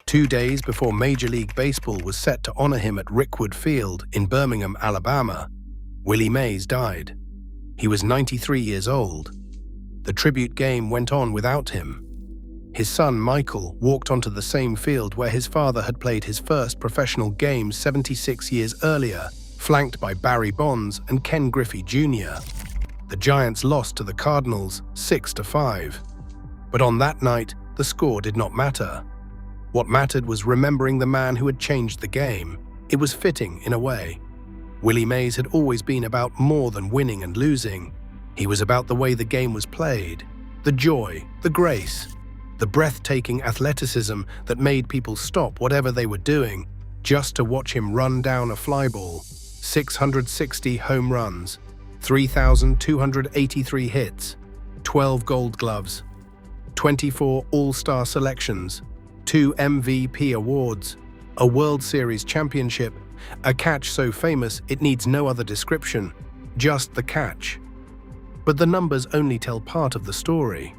2 days before Major League Baseball was set to honor him at Rickwood Field in Birmingham, Alabama, Willie Mays died. He was 93 years old. The tribute game went on without him. His son, Michael, walked onto the same field where his father had played his first professional game 76 years earlier, flanked by Barry Bonds and Ken Griffey Jr. The Giants lost to the Cardinals 6-5. But on that night, the score did not matter. What mattered was remembering the man who had changed the game. It was fitting in a way. Willie Mays had always been about more than winning and losing. He was about the way the game was played, the joy, the grace, the breathtaking athleticism that made people stop whatever they were doing just to watch him run down a fly ball. 660 home runs, 3,283 hits, 12 Gold Gloves, 24 All-Star selections, 2 MVP awards, a World Series championship, a catch so famous it needs no other description, just the catch. But the numbers only tell part of the story.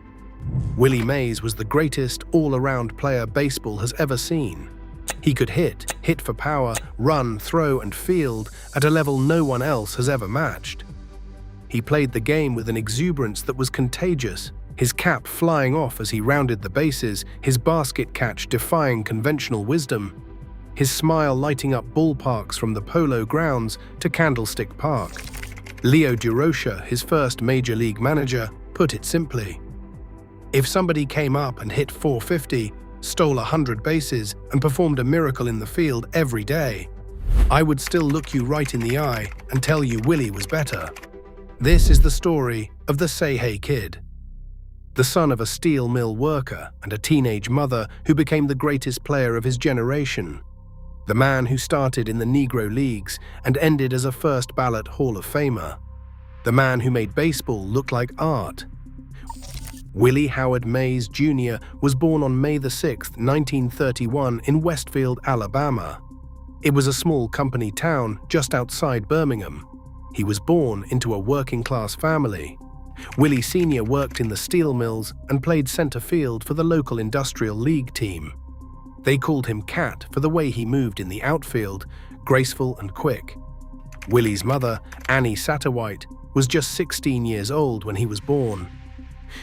Willie Mays was the greatest all-around player baseball has ever seen. He could hit for power, run, throw, and field at a level no one else has ever matched. He played the game with an exuberance that was contagious, his cap flying off as he rounded the bases, his basket catch defying conventional wisdom, his smile lighting up ballparks from the Polo Grounds to Candlestick Park. Leo Durocher, his first major league manager, put it simply: if somebody came up and hit .450, stole 100 bases, and performed a miracle in the field every day, I would still look you right in the eye and tell you Willie was better. This is the story of the Say Hey Kid, the son of a steel mill worker and a teenage mother who became the greatest player of his generation, the man who started in the Negro Leagues and ended as a first-ballot Hall of Famer, the man who made baseball look like art. Willie Howard Mays Jr. was born on May 6, 1931 in Westfield, Alabama. It was a small company town just outside Birmingham. He was born into a working-class family. Willie Sr. worked in the steel mills and played center field for the local industrial league team. They called him Cat for the way he moved in the outfield, graceful and quick. Willie's mother, Annie Satterwhite, was just 16 years old when he was born.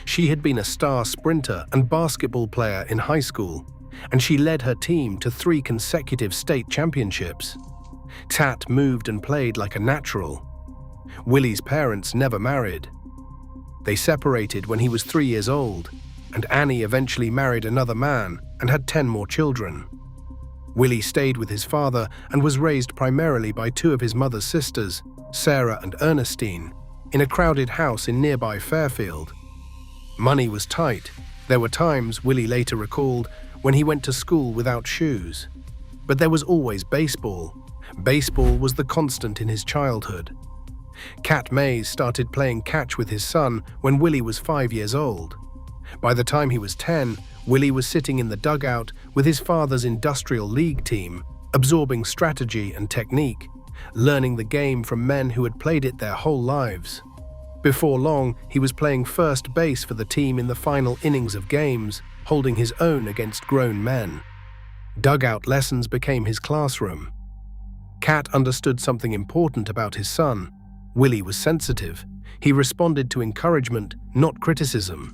She had been a star sprinter and basketball player in high school, and she led her team to 3 consecutive state championships. Tat moved and played like a natural. Willie's parents never married. They separated when he was 3 years old, and Annie eventually married another man and had 10 more children. Willie stayed with his father and was raised primarily by 2 of his mother's sisters, Sarah and Ernestine, in a crowded house in nearby Fairfield. Money was tight. There were times, Willie later recalled, when he went to school without shoes. But there was always baseball. Baseball was the constant in his childhood. Cat Mays started playing catch with his son when Willie was 5 years old. By the time he was 10, Willie was sitting in the dugout with his father's industrial league team, absorbing strategy and technique, learning the game from men who had played it their whole lives. Before long, he was playing first base for the team in the final innings of games, holding his own against grown men. Dugout lessons became his classroom. Cat understood something important about his son. Willie was sensitive. He responded to encouragement, not criticism.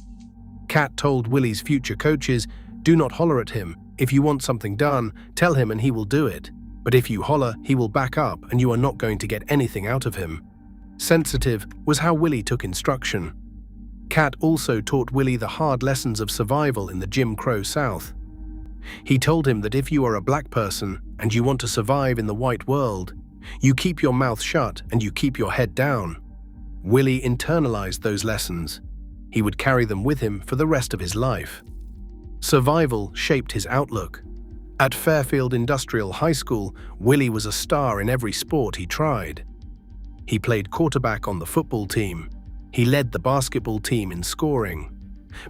Cat told Willie's future coaches, "Do not holler at him. If you want something done, tell him and he will do it. But if you holler, he will back up and you are not going to get anything out of him." Sensitive was how Willie took instruction. Cat also taught Willie the hard lessons of survival in the Jim Crow South. He told him that if you are a black person and you want to survive in the white world, you keep your mouth shut and you keep your head down. Willie internalized those lessons. He would carry them with him for the rest of his life. Survival shaped his outlook. At Fairfield Industrial High School, Willie was a star in every sport he tried. He played quarterback on the football team. He led the basketball team in scoring.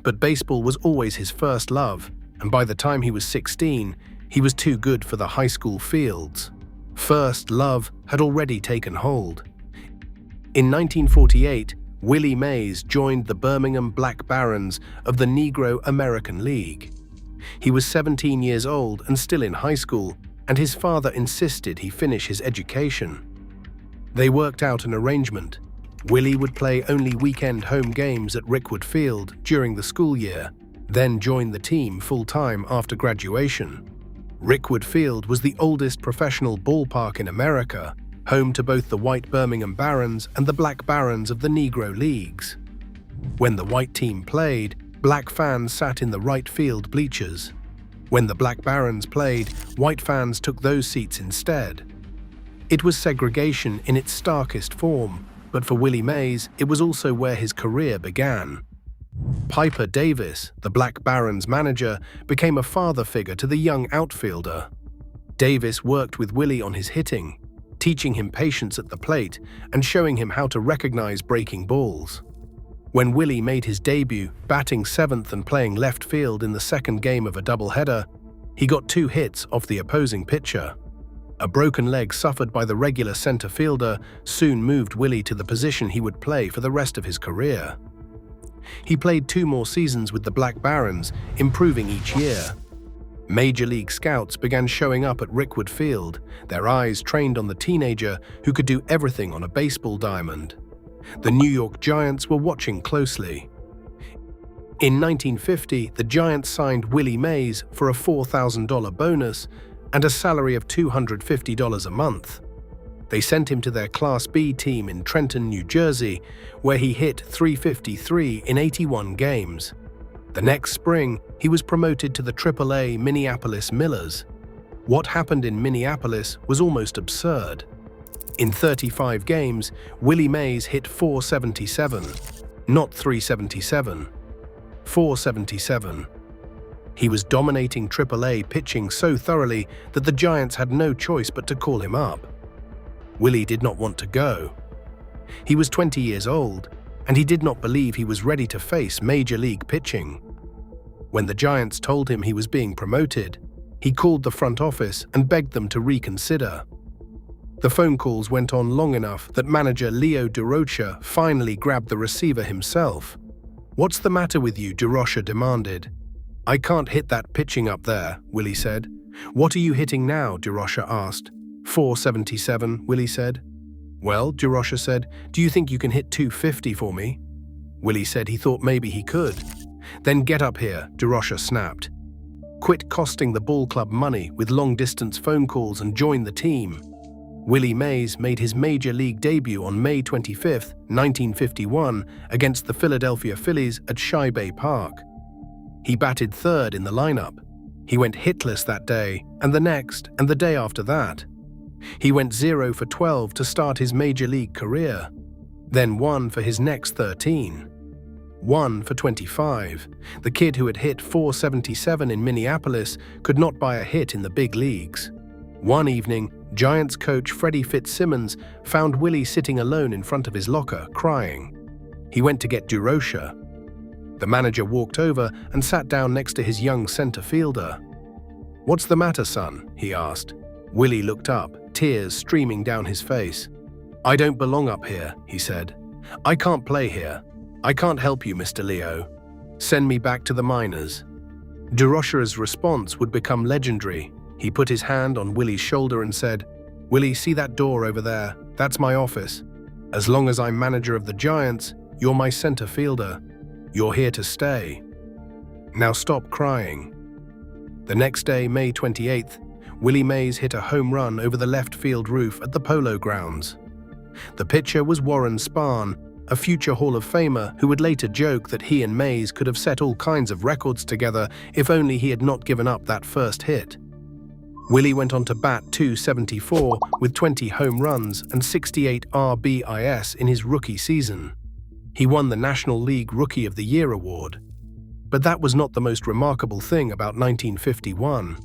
But baseball was always his first love, and by the time he was 16, he was too good for the high school fields. First love had already taken hold. In 1948, Willie Mays joined the Birmingham Black Barons of the Negro American League. He was 17 years old and still in high school, and his father insisted he finish his education. They worked out an arrangement. Willie would play only weekend home games at Rickwood Field during the school year, then join the team full-time after graduation. Rickwood Field was the oldest professional ballpark in America, home to both the white Birmingham Barons and the Black Barons of the Negro Leagues. When the white team played, black fans sat in the right field bleachers. When the Black Barons played, white fans took those seats instead. It was segregation in its starkest form, but for Willie Mays, it was also where his career began. Piper Davis, the Black Barons manager, became a father figure to the young outfielder. Davis worked with Willie on his hitting, teaching him patience at the plate and showing him how to recognize breaking balls. When Willie made his debut, batting seventh and playing left field in the second game of a doubleheader, he got 2 hits off the opposing pitcher. A broken leg suffered by the regular center fielder soon moved Willie to the position he would play for the rest of his career. He played 2 more seasons with the Black Barons, improving each year. Major League scouts began showing up at Rickwood Field, their eyes trained on the teenager who could do everything on a baseball diamond. The New York Giants were watching closely. In 1950, the Giants signed Willie Mays for a $4,000 bonus and a salary of $250 a month. They sent him to their Class B team in Trenton, New Jersey, where he hit .353 in 81 games. The next spring, he was promoted to the AAA Minneapolis Millers. What happened in Minneapolis was almost absurd. In 35 games, Willie Mays hit .477, not .377, .477. He was dominating AAA pitching so thoroughly that the Giants had no choice but to call him up. Willie did not want to go. He was 20 years old, and he did not believe he was ready to face Major League pitching. When the Giants told him he was being promoted, he called the front office and begged them to reconsider. The phone calls went on long enough that manager Leo Durocher finally grabbed the receiver himself. "What's the matter with you?" Durocher demanded. "I can't hit that pitching up there," Willie said. "What are you hitting now?" Durocher asked. .477, Willie said. "Well," Durocher said, "do you think you can hit .250 for me?" Willie said he thought maybe he could. "Then get up here," Durocher snapped. "Quit costing the ball club money with long-distance phone calls and join the team." Willie Mays made his Major League debut on May 25, 1951, against the Philadelphia Phillies at Shy Bay Park. He batted third in the lineup. He went hitless that day, and the next, and the day after that. He went 0 for 12 to start his Major League career, then 1 for his next 13. 1 for 25. The kid who had hit .477 in Minneapolis could not buy a hit in the big leagues. One evening, Giants coach Freddie Fitzsimmons found Willie sitting alone in front of his locker, crying. He went to get Durocher. The manager walked over and sat down next to his young center fielder. "What's the matter, son?" he asked. Willie looked up, tears streaming down his face. "I don't belong up here," he said. "I can't play here. I can't help you, Mr. Leo. Send me back to the minors." Durocher's response would become legendary. He put his hand on Willie's shoulder and said, "Willie, see that door over there? That's my office. As long as I'm manager of the Giants, you're my center fielder. You're here to stay. Now stop crying." The next day, May 28th, Willie Mays hit a home run over the left field roof at the Polo Grounds. The pitcher was Warren Spahn, a future Hall of Famer who would later joke that he and Mays could have set all kinds of records together if only he had not given up that first hit. Willie went on to bat .274 with 20 home runs and 68 RBIs in his rookie season. He won the National League Rookie of the Year award. But that was not the most remarkable thing about 1951.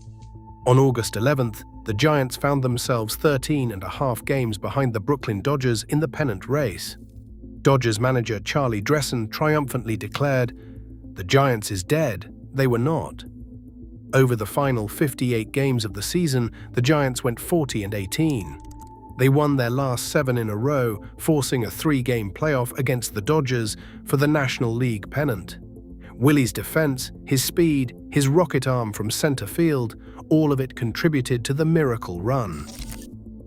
On August 11th, the Giants found themselves 13.5 games behind the Brooklyn Dodgers in the pennant race. Dodgers manager Charlie Dressen triumphantly declared, "The Giants is dead." They were not. Over the final 58 games of the season, the Giants went 40-18. They won their last 7 in a row, forcing a 3-game playoff against the Dodgers for the National League pennant. Willie's defense, his speed, his rocket arm from center field, all of it contributed to the miracle run.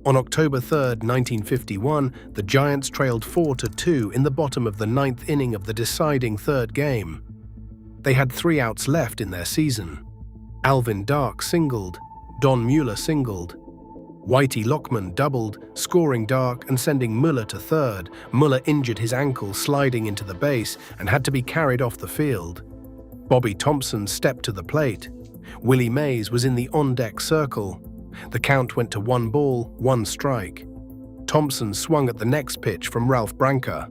On October 3, 1951, the Giants trailed 4-2 in the bottom of the ninth inning of the deciding third game. They had 3 outs left in their season. Alvin Dark singled, Don Mueller singled. Whitey Lockman doubled, scoring Dark and sending Mueller to third. Mueller injured his ankle sliding into the base and had to be carried off the field. Bobby Thompson stepped to the plate. Willie Mays was in the on-deck circle. The count went to 1 ball, 1 strike. Thompson swung at the next pitch from Ralph Branca.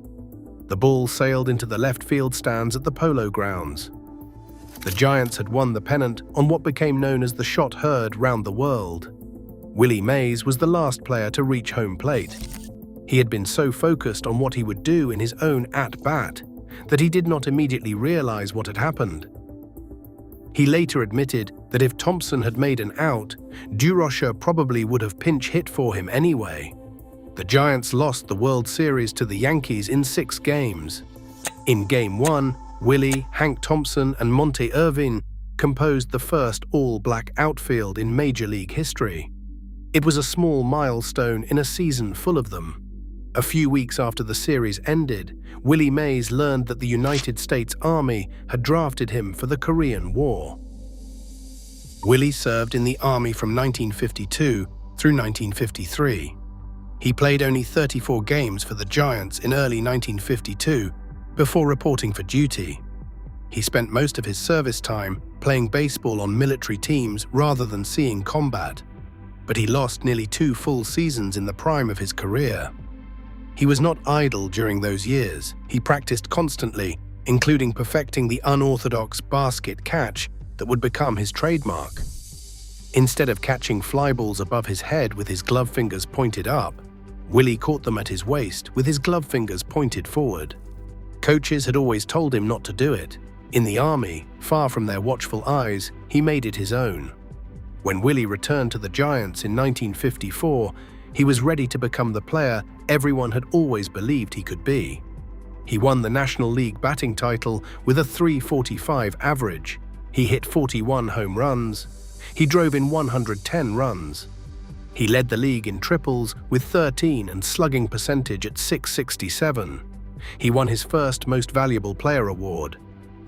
The ball sailed into the left field stands at the Polo Grounds. The Giants had won the pennant on what became known as the shot heard round the world. Willie Mays was the last player to reach home plate. He had been so focused on what he would do in his own at-bat that he did not immediately realize what had happened. He later admitted that if Thompson had made an out, Durocher probably would have pinch hit for him anyway. The Giants lost the World Series to the Yankees in 6 games. In Game 1, Willie, Hank Thompson, and Monte Irvin composed the first all-black outfield in Major League history. It was a small milestone in a season full of them. A few weeks after the series ended, Willie Mays learned that the United States Army had drafted him for the Korean War. Willie served in the Army from 1952 through 1953. He played only 34 games for the Giants in early 1952 before reporting for duty. He spent most of his service time playing baseball on military teams rather than seeing combat, but he lost nearly 2 full seasons in the prime of his career. He was not idle during those years. He practiced constantly, including perfecting the unorthodox basket catch that would become his trademark. Instead of catching fly balls above his head with his glove fingers pointed up, Willie caught them at his waist with his glove fingers pointed forward. Coaches had always told him not to do it. In the Army, far from their watchful eyes, he made it his own. When Willie returned to the Giants in 1954, he was ready to become the player everyone had always believed he could be. He won the National League batting title with a .345 average. He hit 41 home runs. He drove in 110 runs. He led the league in triples with 13 and slugging percentage at .667. He won his first Most Valuable Player award,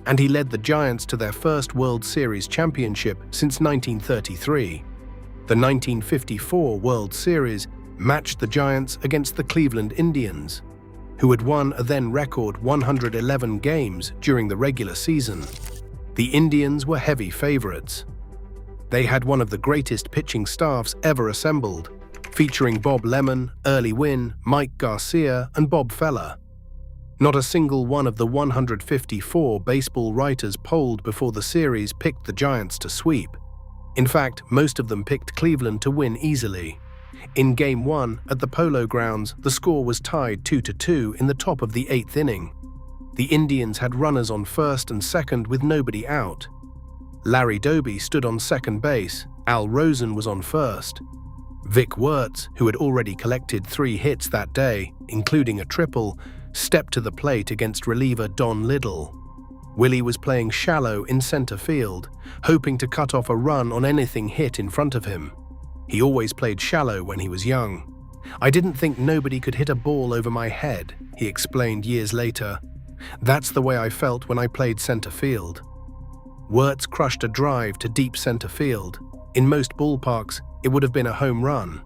and he led the Giants to their first World Series championship since 1933. The 1954 World Series matched the Giants against the Cleveland Indians, who had won a then record 111 games during the regular season. The Indians were heavy favorites. They had one of the greatest pitching staffs ever assembled, featuring Bob Lemon, Early Wynn, Mike Garcia, and Bob Feller. Not a single one of the 154 baseball writers polled before the series picked the Giants to sweep. In fact, most of them picked Cleveland to win easily. In Game 1 at the Polo Grounds, the score was tied 2-2 in the top of the 8th inning. The Indians had runners on first and second with nobody out. Larry Doby stood on second base. Al Rosen was on first. Vic Wertz, who had already collected 3 hits that day, including a triple, stepped to the plate against reliever Don Liddell. Willie was playing shallow in center field, hoping to cut off a run on anything hit in front of him. He always played shallow when he was young. "I didn't think nobody could hit a ball over my head," he explained years later. "That's the way I felt when I played center field." Wertz crushed a drive to deep center field. In most ballparks, it would have been a home run.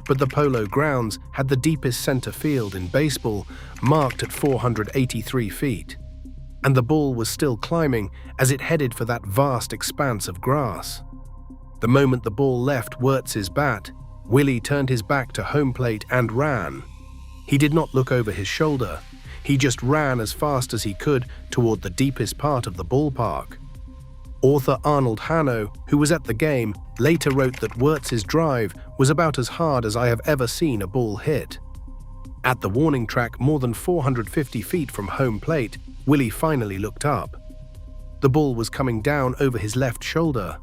But the Polo Grounds had the deepest center field in baseball, marked at 483 feet. And the ball was still climbing as it headed for that vast expanse of grass. The moment the ball left Wertz's bat, Willie turned his back to home plate and ran. He did not look over his shoulder. He just ran as fast as he could toward the deepest part of the ballpark. Author Arnold Hanno, who was at the game, later wrote that Wertz's drive was about as hard as I have ever seen a ball hit. At the warning track more than 450 feet from home plate, Willie finally looked up. The ball was coming down over his left shoulder.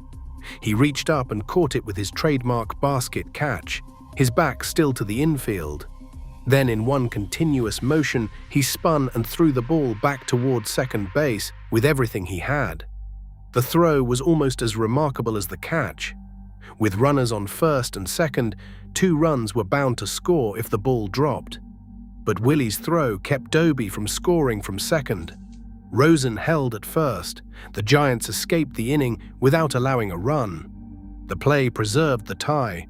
He reached up and caught it with his trademark basket catch, his back still to the infield. Then in one continuous motion, he spun and threw the ball back towards second base with everything he had. The throw was almost as remarkable as the catch. With runners on first and second, 2 runs were bound to score if the ball dropped. But Willie's throw kept Doby from scoring from second. Rosen held at first. The Giants escaped the inning without allowing a run. The play preserved the tie.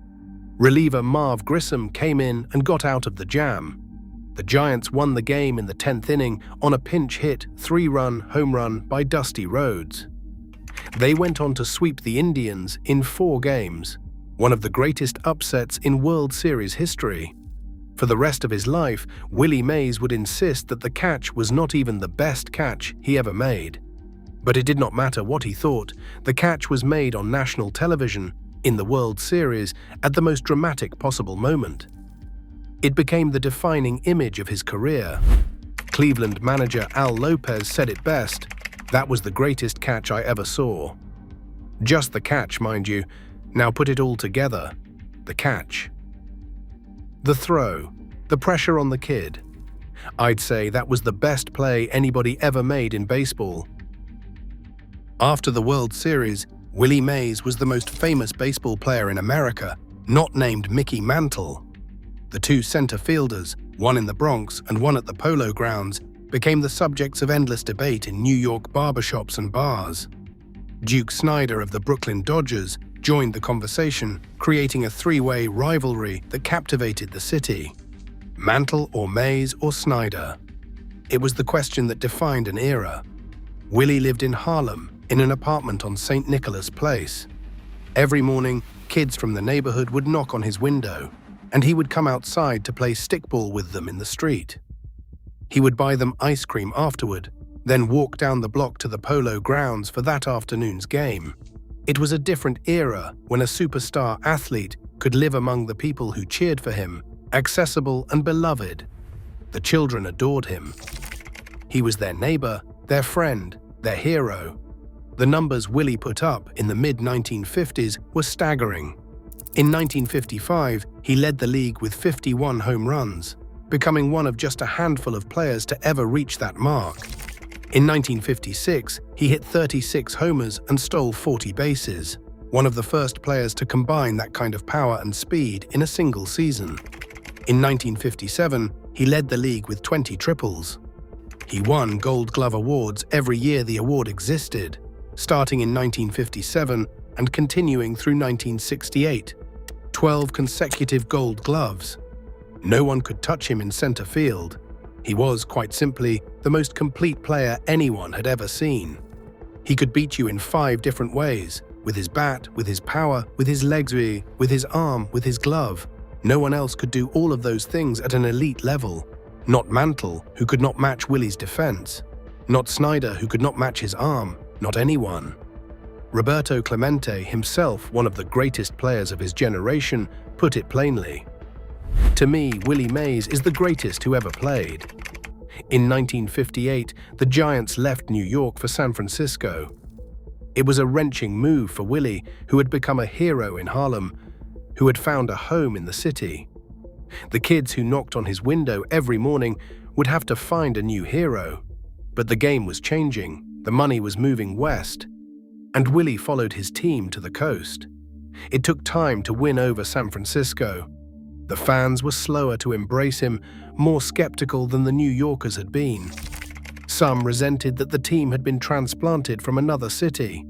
Reliever Marv Grissom came in and got out of the jam. The Giants won the game in the 10th inning on a pinch hit 3-run home run by Dusty Rhodes. They went on to sweep the Indians in 4 games, one of the greatest upsets in World Series history. For the rest of his life, Willie Mays would insist that the catch was not even the best catch he ever made. But it did not matter what he thought, the catch was made on national television, in the World Series, at the most dramatic possible moment. It became the defining image of his career. Cleveland manager Al Lopez said it best, "That was the greatest catch I ever saw." Just the catch, mind you. Now put it all together. The catch. The throw. The pressure on the kid. I'd say that was the best play anybody ever made in baseball. After the World Series, Willie Mays was the most famous baseball player in America, not named Mickey Mantle. The 2 center fielders, one in the Bronx and one at the Polo Grounds, became the subjects of endless debate in New York barbershops and bars. Duke Snider of the Brooklyn Dodgers joined the conversation, creating a 3-way rivalry that captivated the city. Mantle or Mays or Snider? It was the question that defined an era. Willie lived in Harlem, in an apartment on St. Nicholas Place. Every morning, kids from the neighborhood would knock on his window, and he would come outside to play stickball with them in the street. He would buy them ice cream afterward, then walk down the block to the Polo Grounds for that afternoon's game. It was a different era when a superstar athlete could live among the people who cheered for him, accessible and beloved. The children adored him. He was their neighbor, their friend, their hero. The numbers Willie put up in the mid-1950s were staggering. In 1955, he led the league with 51 home runs, becoming one of just a handful of players to ever reach that mark. In 1956, he hit 36 homers and stole 40 bases, one of the first players to combine that kind of power and speed in a single season. In 1957, he led the league with 20 triples. He won Gold Glove awards every year the award existed, starting in 1957 and continuing through 1968. 12 consecutive Gold Gloves. No one could touch him in center field. He was, quite simply, the most complete player anyone had ever seen. He could beat you in 5 different ways, with his bat, with his power, with his legs, with his arm, with his glove. No one else could do all of those things at an elite level. Not Mantle, who could not match Willie's defense. Not Snider, who could not match his arm. Not anyone. Roberto Clemente, himself one of the greatest players of his generation, put it plainly. To me, Willie Mays is the greatest who ever played. In 1958, the Giants left New York for San Francisco. It was a wrenching move for Willie, who had become a hero in Harlem, who had found a home in the city. The kids who knocked on his window every morning would have to find a new hero. But the game was changing, the money was moving west, and Willie followed his team to the coast. It took time to win over San Francisco. The fans were slower to embrace him, more skeptical than the New Yorkers had been. Some resented that the team had been transplanted from another city.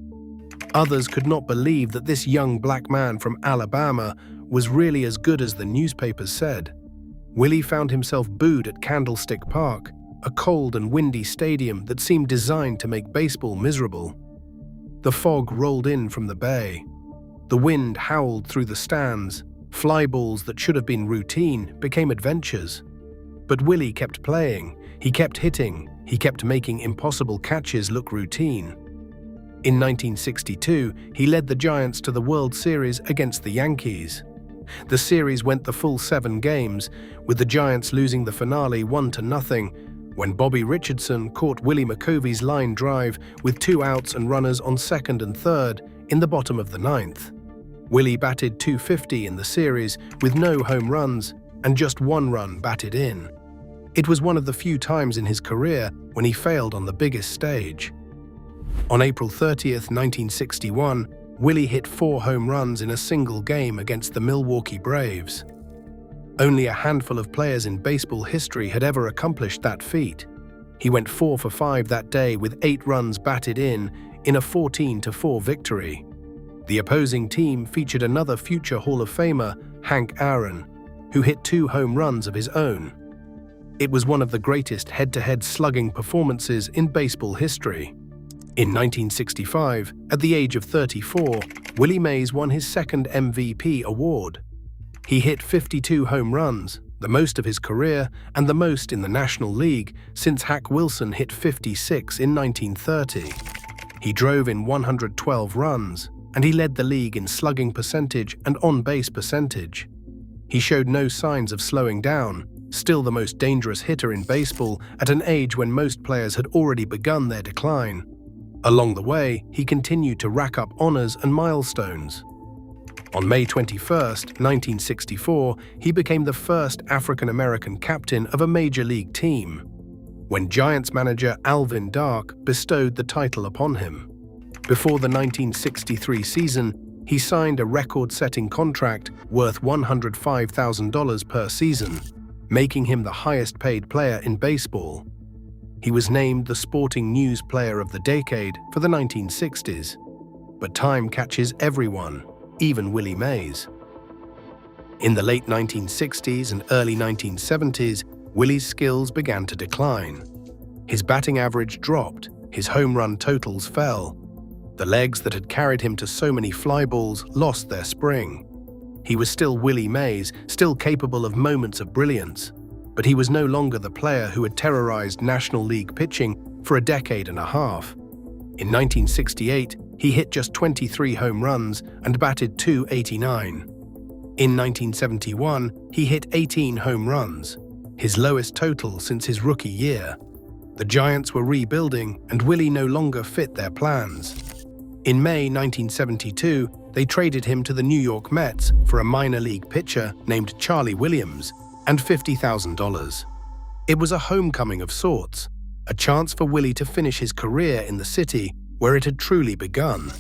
Others could not believe that this young black man from Alabama was really as good as the newspapers said. Willie found himself booed at Candlestick Park, a cold and windy stadium that seemed designed to make baseball miserable. The fog rolled in from the bay. The wind howled through the stands. Fly balls that should have been routine became adventures. But Willie kept playing, he kept hitting, he kept making impossible catches look routine. In 1962, he led the Giants to the World Series against the Yankees. The series went the full 7 games, with the Giants losing the finale 1-0 when Bobby Richardson caught Willie McCovey's line drive with 2 outs and runners on second and third in the bottom of the 9th. Willie batted .250 in the series with no home runs, and just 1 run batted in. It was one of the few times in his career when he failed on the biggest stage. On April 30th, 1961, Willie hit 4 home runs in a single game against the Milwaukee Braves. Only a handful of players in baseball history had ever accomplished that feat. He went 4 for 5 that day with 8 runs batted in a 14-4 victory. The opposing team featured another future Hall of Famer, Hank Aaron, who hit 2 home runs of his own. It was one of the greatest head-to-head slugging performances in baseball history. In 1965, at the age of 34, Willie Mays won his second MVP award. He hit 52 home runs, the most of his career and the most in the National League since Hack Wilson hit 56 in 1930. He drove in 112 runs, and he led the league in slugging percentage and on-base percentage. He showed no signs of slowing down, still the most dangerous hitter in baseball at an age when most players had already begun their decline. Along the way, he continued to rack up honors and milestones. On May 21, 1964, he became the first African-American captain of a major league team, when Giants manager Alvin Dark bestowed the title upon him. Before the 1963 season, he signed a record-setting contract worth $105,000 per season, making him the highest-paid player in baseball. He was named the Sporting News Player of the Decade for the 1960s. But time catches everyone, even Willie Mays. In the late 1960s and early 1970s, Willie's skills began to decline. His batting average dropped, his home run totals fell. The legs that had carried him to so many fly balls lost their spring. He was still Willie Mays, still capable of moments of brilliance, but he was no longer the player who had terrorized National League pitching for a decade and a half. In 1968, he hit just 23 home runs and batted .289. In 1971, he hit 18 home runs, his lowest total since his rookie year. The Giants were rebuilding, and Willie no longer fit their plans. In May 1972, they traded him to the New York Mets for a minor league pitcher named Charlie Williams and $50,000. It was a homecoming of sorts, a chance for Willie to finish his career in the city where it had truly begun.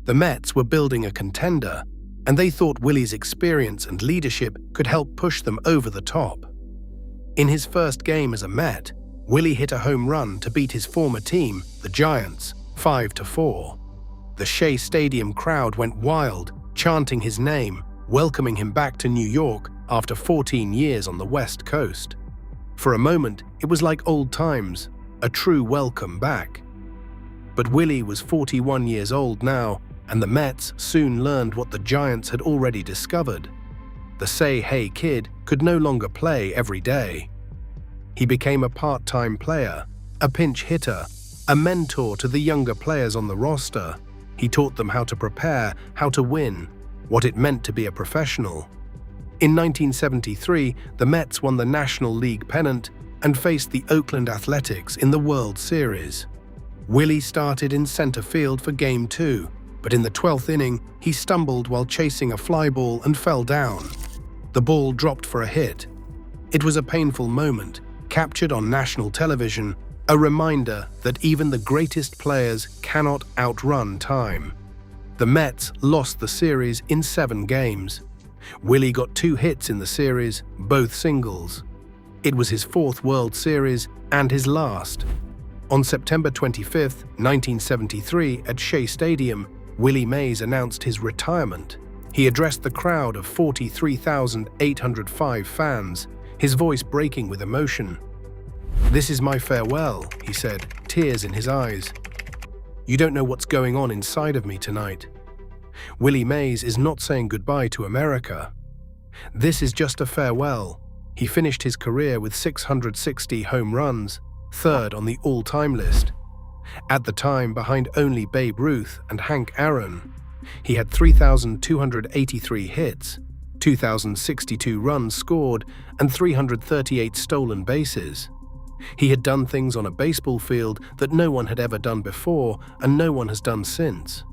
The Mets were building a contender, and they thought Willie's experience and leadership could help push them over the top. In his first game as a Met, Willie hit a home run to beat his former team, the Giants, 5-4. The Shea Stadium crowd went wild, chanting his name, welcoming him back to New York after 14 years on the West Coast. For a moment, it was like old times, a true welcome back. But Willie was 41 years old now, and the Mets soon learned what the Giants had already discovered. The say-hey kid could no longer play every day. He became a part-time player, a pinch hitter, a mentor to the younger players on the roster. He taught them how to prepare, how to win, what it meant to be a professional. In 1973, the Mets won the National League pennant and faced the Oakland Athletics in the World Series. Willie started in center field for Game 2, but in the 12th inning, he stumbled while chasing a fly ball and fell down. The ball dropped for a hit. It was a painful moment, captured on national television, a reminder that even the greatest players cannot outrun time. The Mets lost the series in 7 games. Willie got 2 hits in the series, both singles. It was his 4th World Series and his last. On September 25, 1973, at Shea Stadium, Willie Mays announced his retirement. He addressed the crowd of 43,805 fans, his voice breaking with emotion. "This is my farewell," he said, tears in his eyes. "You don't know what's going on inside of me tonight." Willie Mays is not saying goodbye to America. This is just a farewell. He finished his career with 660 home runs, 3rd on the all-time list. At the time, behind only Babe Ruth and Hank Aaron, he had 3,283 hits, 2,062 runs scored, and 338 stolen bases. He had done things on a baseball field that no one had ever done before and no one has done since.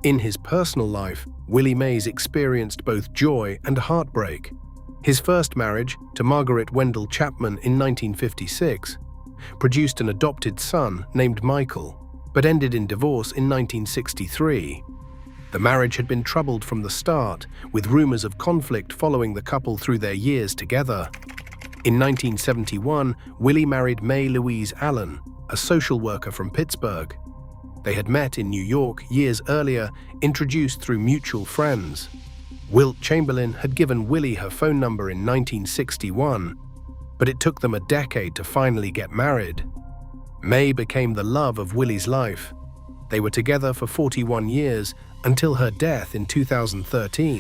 In his personal life, Willie Mays experienced both joy and heartbreak. His first marriage, to Margaret Wendell Chapman in 1956, produced an adopted son named Michael, but ended in divorce in 1963. The marriage had been troubled from the start, with rumors of conflict following the couple through their years together. In 1971, Willie married May Louise Allen, a social worker from Pittsburgh. They had met in New York years earlier, introduced through mutual friends. Wilt Chamberlain had given Willie her phone number in 1961, but it took them a decade to finally get married. May became the love of Willie's life. They were together for 41 years until her death in 2013.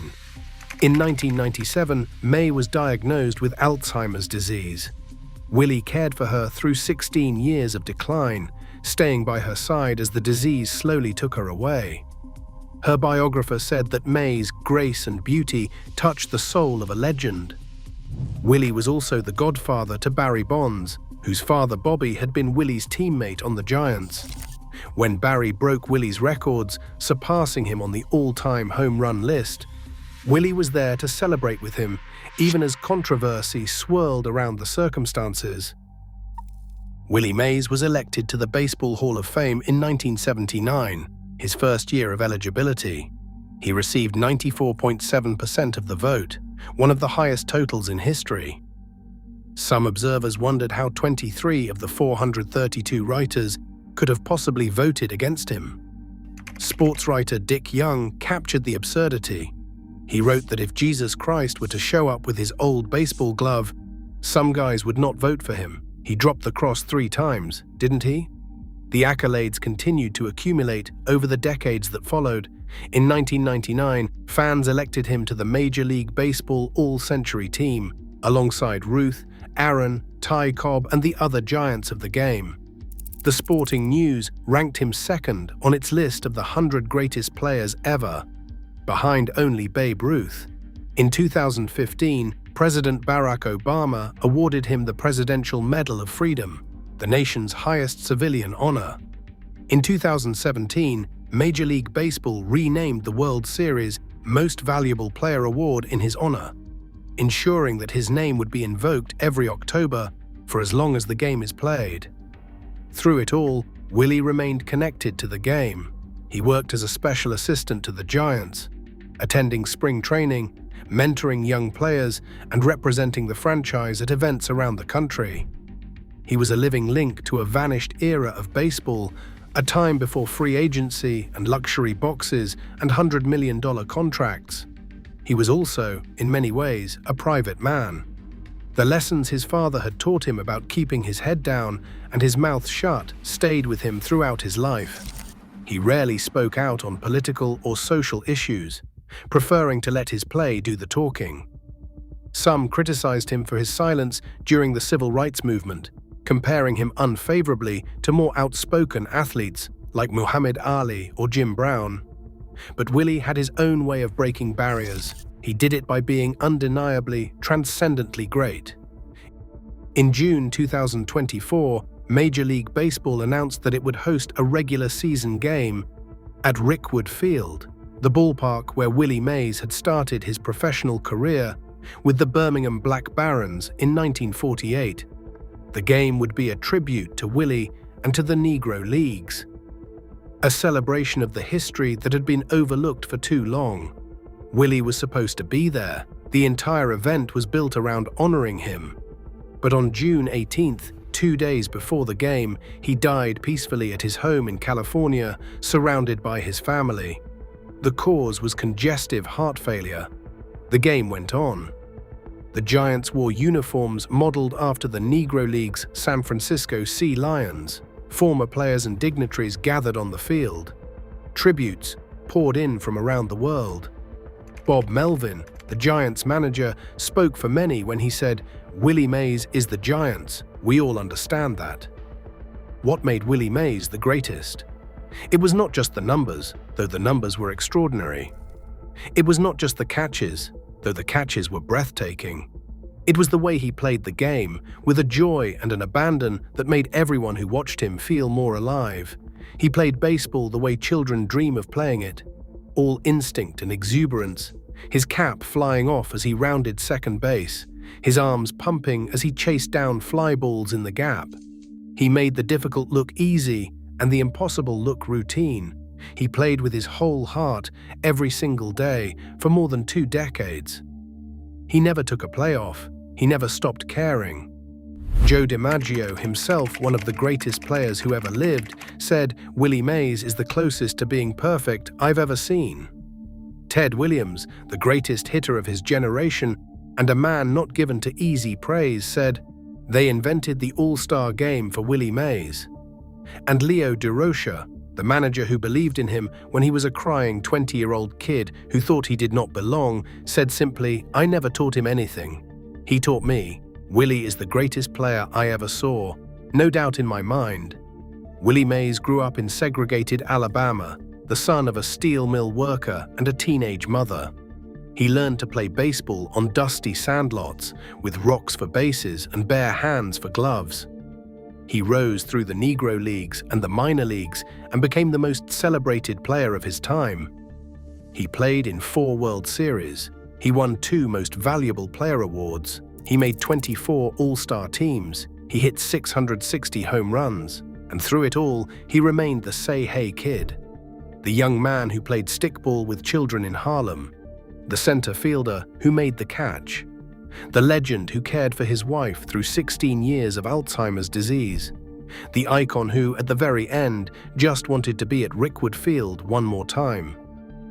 In 1997, May was diagnosed with Alzheimer's disease. Willie cared for her through 16 years of decline, staying by her side as the disease slowly took her away. Her biographer said that May's grace and beauty touched the soul of a legend. Willie was also the godfather to Barry Bonds, whose father Bobby had been Willie's teammate on the Giants. When Barry broke Willie's records, surpassing him on the all-time home run list, Willie was there to celebrate with him, even as controversy swirled around the circumstances. Willie Mays was elected to the Baseball Hall of Fame in 1979, his first year of eligibility. He received 94.7% of the vote, one of the highest totals in history. Some observers wondered how 23 of the 432 writers could have possibly voted against him. Sports writer Dick Young captured the absurdity. He wrote that if Jesus Christ were to show up with his old baseball glove, some guys would not vote for him. He dropped the cross 3 times, didn't he? The accolades continued to accumulate over the decades that followed. In 1999, fans elected him to the Major League Baseball All-Century team, alongside Ruth, Aaron, Ty Cobb, and the other giants of the game. The Sporting News ranked him second on its list of the 100 greatest players ever, behind only Babe Ruth. In 2015, President Barack Obama awarded him the Presidential Medal of Freedom, the nation's highest civilian honor. In 2017, Major League Baseball renamed the World Series Most Valuable Player Award in his honor, ensuring that his name would be invoked every October for as long as the game is played. Through it all, Willie remained connected to the game. He worked as a special assistant to the Giants, attending spring training, mentoring young players, and representing the franchise at events around the country. He was a living link to a vanished era of baseball, a time before free agency and luxury boxes and $100 million contracts. He was also, in many ways, a private man. The lessons his father had taught him about keeping his head down and his mouth shut stayed with him throughout his life. He rarely spoke out on political or social issues, preferring to let his play do the talking. Some criticized him for his silence during the civil rights movement, comparing him unfavorably to more outspoken athletes like Muhammad Ali or Jim Brown. But Willie had his own way of breaking barriers. He did it by being undeniably, transcendently great. In June 2024, Major League Baseball announced that it would host a regular season game at Rickwood Field, the ballpark where Willie Mays had started his professional career with the Birmingham Black Barons in 1948. The game would be a tribute to Willie and to the Negro Leagues, a celebration of the history that had been overlooked for too long. Willie was supposed to be there. The entire event was built around honoring him. But on June 18th, 2 days before the game, he died peacefully at his home in California, surrounded by his family. The cause was congestive heart failure. The game went on. The Giants wore uniforms modeled after the Negro Leagues' San Francisco Sea Lions. Former players and dignitaries gathered on the field. Tributes poured in from around the world. Bob Melvin, the Giants manager, spoke for many when he said, "Willie Mays is the Giants. We all understand that." What made Willie Mays the greatest? It was not just the numbers, though the numbers were extraordinary. It was not just the catches, though the catches were breathtaking. It was the way he played the game, with a joy and an abandon that made everyone who watched him feel more alive. He played baseball the way children dream of playing it, all instinct and exuberance, his cap flying off as he rounded second base, his arms pumping as he chased down fly balls in the gap. He made the difficult look easy and the impossible look routine. He played with his whole heart every single day for more than 2 decades. He never took a playoff. He never stopped caring. Joe DiMaggio, himself one of the greatest players who ever lived, said Willie Mays is the closest to being perfect I've ever seen. Ted Williams, the greatest hitter of his generation and a man not given to easy praise, said, "They invented the all-star game for Willie Mays." And Leo Durocher, the manager who believed in him when he was a crying 20-year-old kid who thought he did not belong, said simply, "I never taught him anything. He taught me. Willie is the greatest player I ever saw, no doubt in my mind." Willie Mays grew up in segregated Alabama, the son of a steel mill worker and a teenage mother. He learned to play baseball on dusty sandlots, with rocks for bases and bare hands for gloves. He rose through the Negro Leagues and the minor leagues and became the most celebrated player of his time. He played in 4 World Series. He won 2 Most Valuable Player awards. He made 24 All-Star teams. He hit 660 home runs. And through it all, he remained the say-hey kid. The young man who played stickball with children in Harlem. The center fielder who made the catch. The legend who cared for his wife through 16 years of Alzheimer's disease. The icon who, at the very end, just wanted to be at Rickwood Field one more time.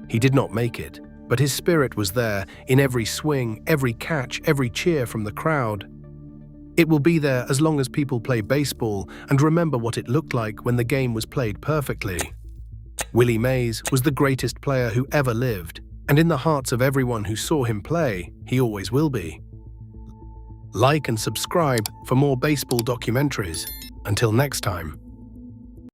He did not make it, but his spirit was there in every swing, every catch, every cheer from the crowd. It will be there as long as people play baseball and remember what it looked like when the game was played perfectly. Willie Mays was the greatest player who ever lived, and in the hearts of everyone who saw him play, he always will be. Like and subscribe for more baseball documentaries. Until next time.